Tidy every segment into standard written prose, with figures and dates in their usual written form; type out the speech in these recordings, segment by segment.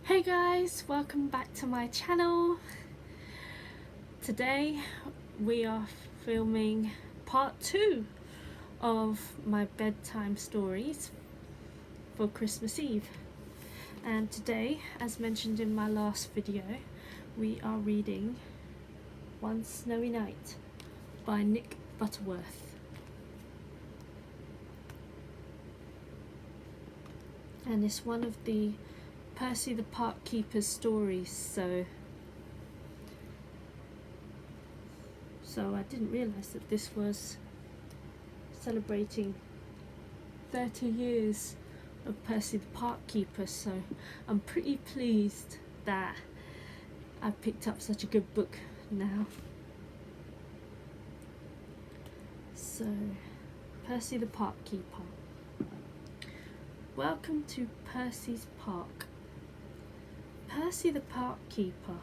Hey guys, welcome back to my channel. Today we are filming part 2 of my bedtime stories for Christmas Eve. And today, as mentioned in my last video, we are reading One Snowy Night by Nick Butterworth. And it's one of the Percy the Park Keeper's stories, so I didn't realise that this was celebrating 30 years of Percy the Park Keeper, so I'm pretty pleased that I picked up such a good book now. So, Percy the Park Keeper. Welcome to Percy's Park. Percy the Park Keeper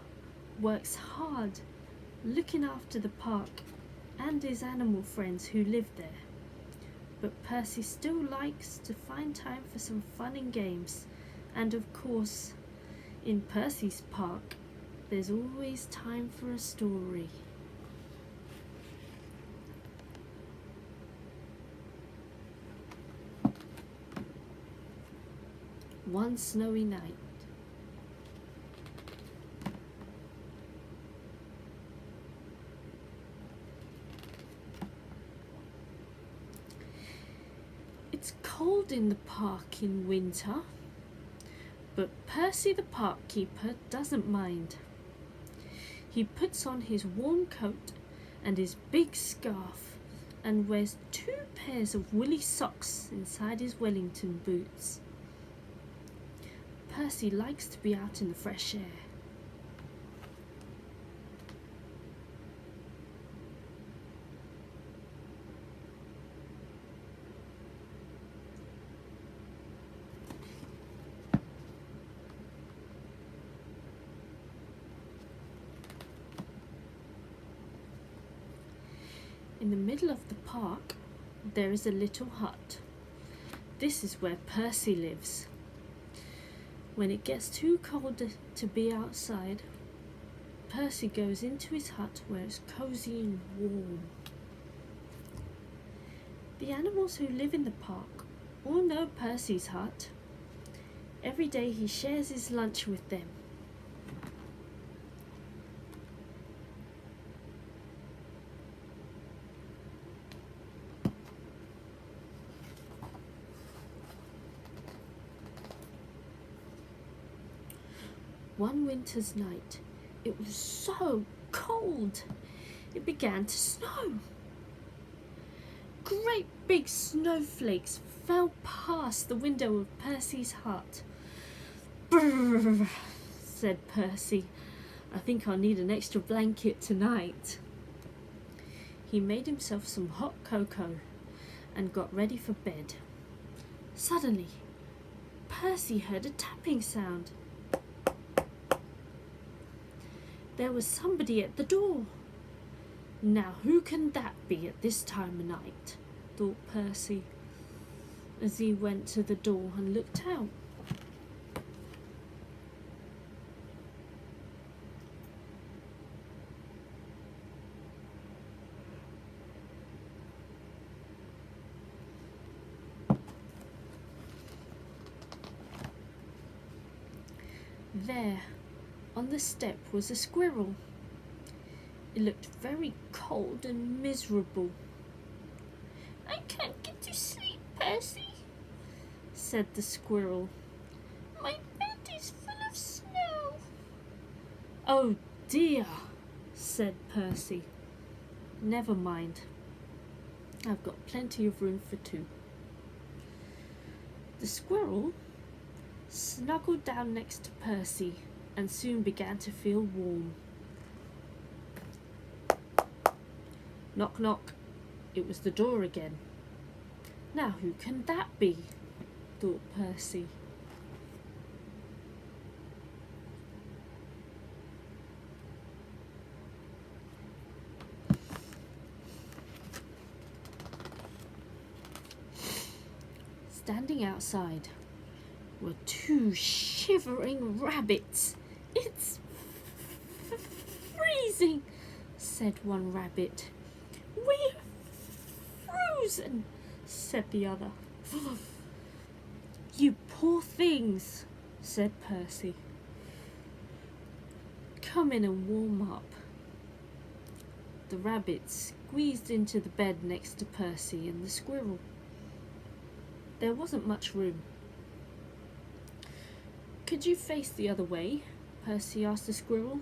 works hard looking after the park and his animal friends who live there. But Percy still likes to find time for some fun and games. And of course, in Percy's Park, there's always time for a story. One Snowy Night. It's cold in the park in winter, but Percy the Park Keeper doesn't mind. He puts on his warm coat and his big scarf and wears 2 pairs of woolly socks inside his Wellington boots. Percy likes to be out in the fresh air. In the middle of the park, there is a little hut. This is where Percy lives. When it gets too cold to be outside, Percy goes into his hut where it's cozy and warm. The animals who live in the park all know Percy's hut. Every day he shares his lunch with them. One winter's night, it was so cold, it began to snow. Great big snowflakes fell past the window of Percy's hut. Brrr, said Percy. I think I'll need an extra blanket tonight. He made himself some hot cocoa and got ready for bed. Suddenly, Percy heard a tapping sound. There was somebody at the door. Now who can that be at this time of night? Thought Percy as he went to the door and looked out. There, on the step, was a squirrel. It looked very cold and miserable. I can't get to sleep, Percy, said the squirrel. My bed is full of snow. Oh dear, said Percy. Never mind. I've got plenty of room for 2. The squirrel snuggled down next to Percy and soon began to feel warm. Knock, knock. It was the door again. Now who can that be? Thought Percy. Standing outside were 2 shivering rabbits. It's freezing, said one rabbit. We're frozen, said the other. You poor things, said Percy. Come in and warm up. The rabbits squeezed into the bed next to Percy and the squirrel. There wasn't much room. Could you face the other way? Percy asked the squirrel.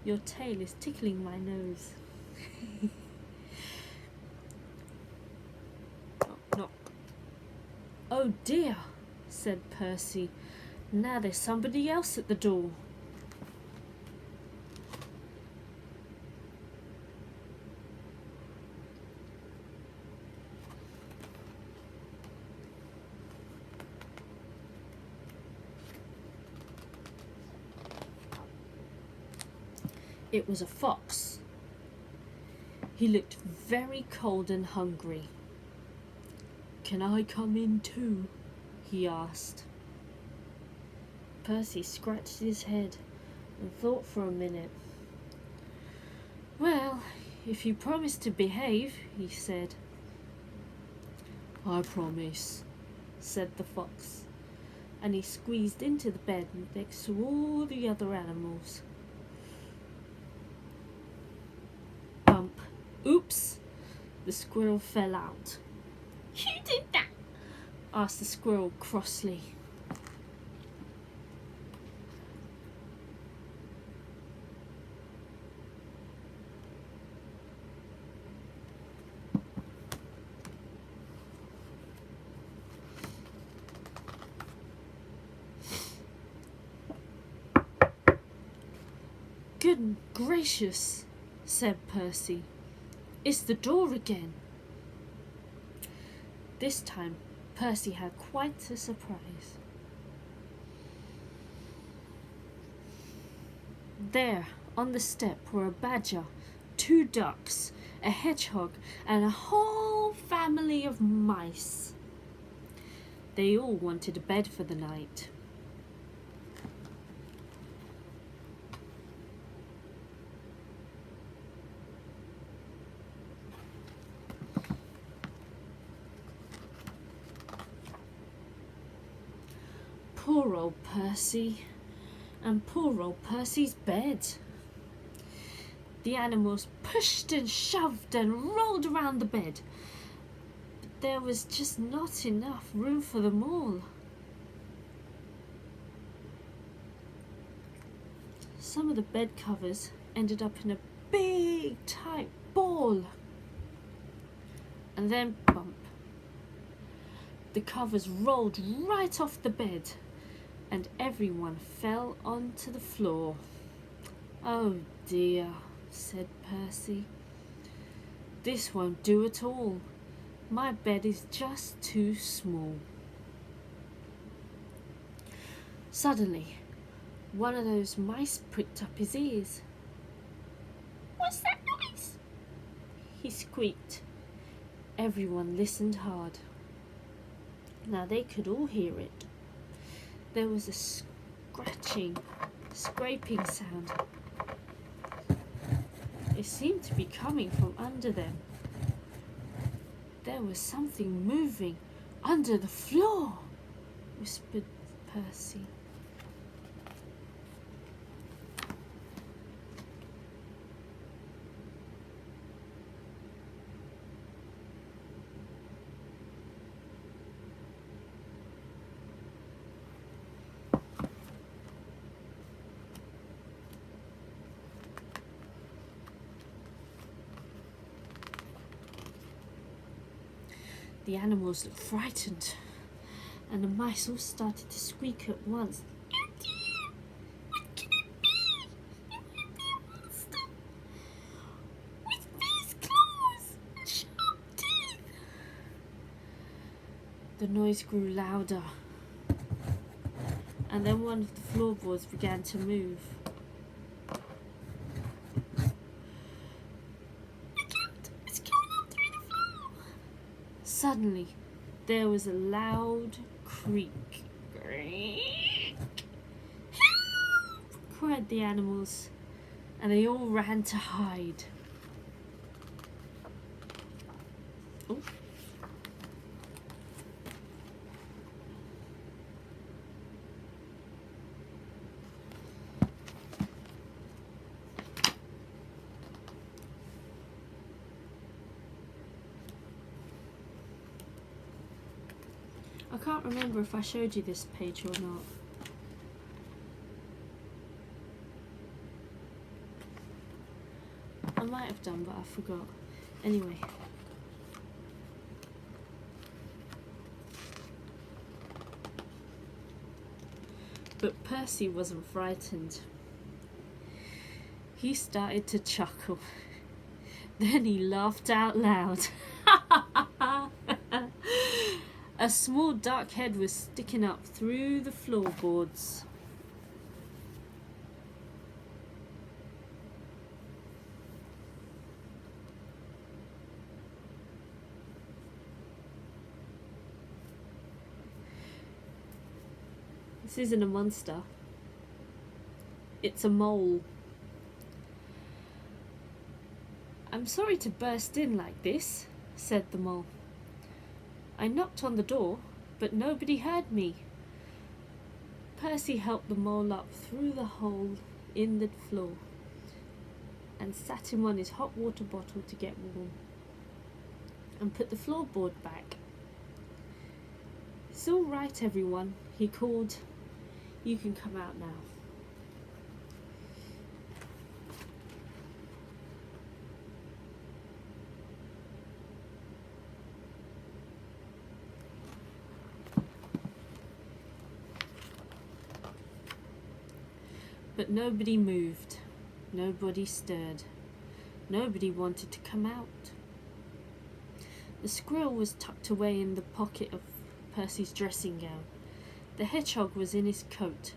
Your tail is tickling my nose. Knock, knock. Oh dear, said Percy. Now there's somebody else at the door. It was a fox. He looked very cold and hungry. Can I come in too? He asked. Percy scratched his head and thought for a minute. Well, if you promise to behave, he said. I promise, said the fox, and he squeezed into the bed next to all the other animals. Bump. Oops! The squirrel fell out. Who did that? Asked the squirrel crossly. Good gracious, said Percy. It's the door again. This time, Percy had quite a surprise. There, on the step, were a badger, 2 ducks, a hedgehog, and a whole family of mice. They all wanted a bed for the night. Poor old Percy, and poor old Percy's bed. The animals pushed and shoved and rolled around the bed, but there was just not enough room for them all. Some of the bed covers ended up in a big tight ball, and then bump. The covers rolled right off the bed, and everyone fell onto the floor. Oh dear, said Percy. This won't do at all. My bed is just too small. Suddenly, one of those mice pricked up his ears. What's that noise? He squeaked. Everyone listened hard. Now they could all hear it. There was a scratching, scraping sound. It seemed to be coming from under them. There was something moving under the floor, whispered Percy. The animals looked frightened, and the mice all started to squeak at once. Oh dear! What can it be? It might be a monster with fierce claws and sharp teeth. The noise grew louder, and then one of the floorboards began to move. Suddenly, there was a loud creak. cried the animals, and they all ran to hide. Oh. I can't remember if I showed you this page or not. I might have done, but I forgot. Anyway. But Percy wasn't frightened. He started to chuckle. Then he laughed out loud. A small dark head was sticking up through the floorboards. This isn't a monster. It's a mole. "I'm sorry to burst in like this," said the mole. "I knocked on the door, but nobody heard me." Percy helped the mole up through the hole in the floor and sat him on his hot water bottle to get warm and put the floorboard back. "It's all right, everyone," he called. "You can come out now." But nobody moved. Nobody stirred. Nobody wanted to come out. The squirrel was tucked away in the pocket of Percy's dressing gown. The hedgehog was in his coat.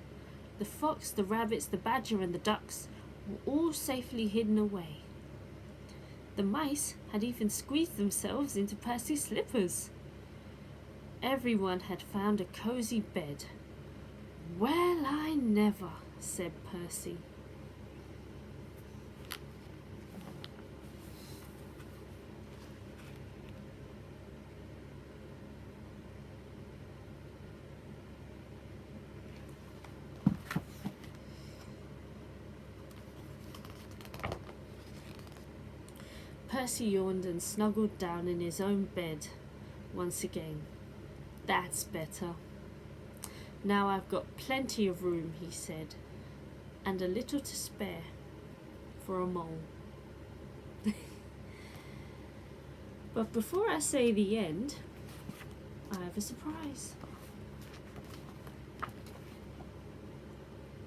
The fox, the rabbits, the badger and the ducks were all safely hidden away. The mice had even squeezed themselves into Percy's slippers. Everyone had found a cosy bed. "Well, I never," said Percy. Percy yawned and snuggled down in his own bed once again. "That's better. Now I've got plenty of room," he said, "and a little to spare for a mole." But before I say the end, I have a surprise.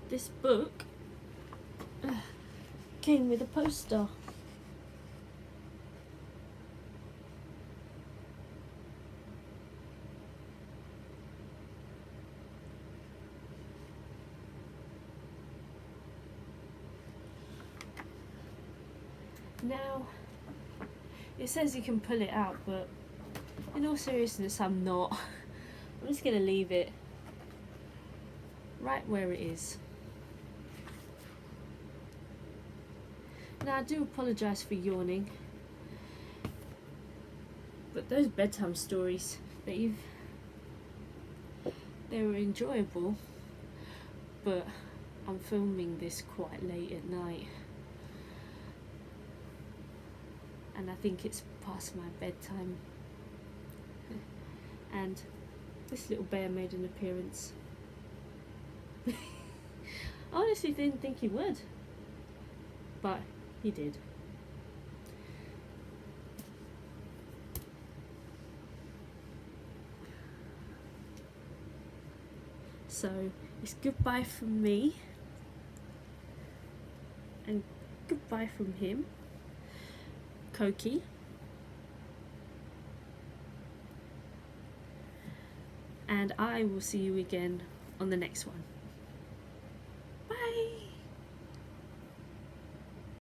This book came with a poster. Now, it says you can pull it out, but in all seriousness, I'm not. I'm just going to leave it right where it is. Now, I do apologise for yawning, but those bedtime stories they were enjoyable, but I'm filming this quite late at night. And I think it's past my bedtime. And this little bear made an appearance. I honestly didn't think he would, but he did. So it's goodbye from me and goodbye from him, Koki. And I will see you again on the next one.